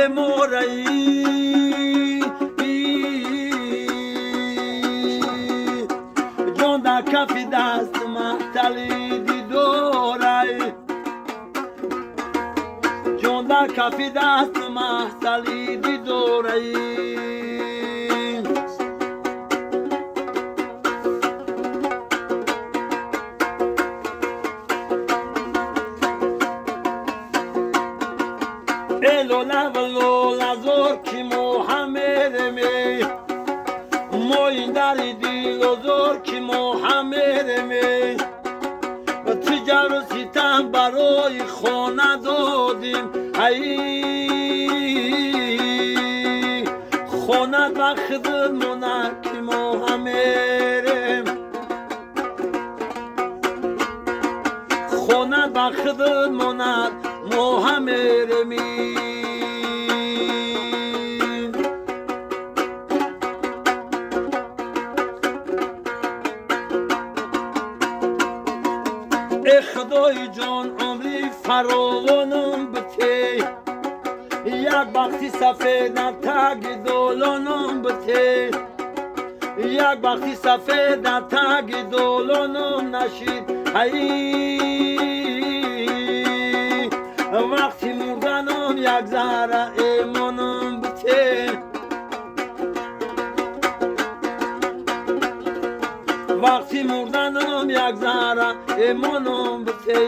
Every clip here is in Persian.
بموری جان در کف دست محتلی دوری جان در کف دست محتلی دوری لولا زور کی محمد می موین داری دیل و زور کی محمد می و تجار و ستم برای خانه دادیم ای خانه بخت منک محمد خانه بخت منک محمد می خدای جان عمری فراوانم بته یک وقتی سفید تگ دولانم بته یک وقتی سفید تگ دولانم نشید ای وقتی مردنم یک ذره ایمانم بته وقتی مردنم یک ذره ایمانم بته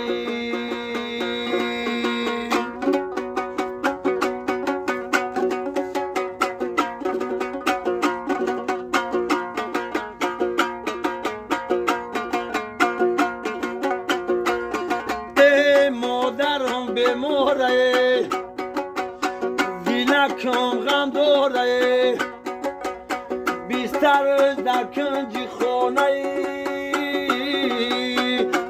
ای مادرم بموره دینکم غم داره بیستر در کنج خانه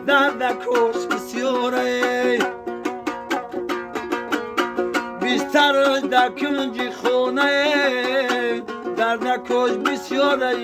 دردکش بسیاره بیستر در کنج خانه دردکش بسیاره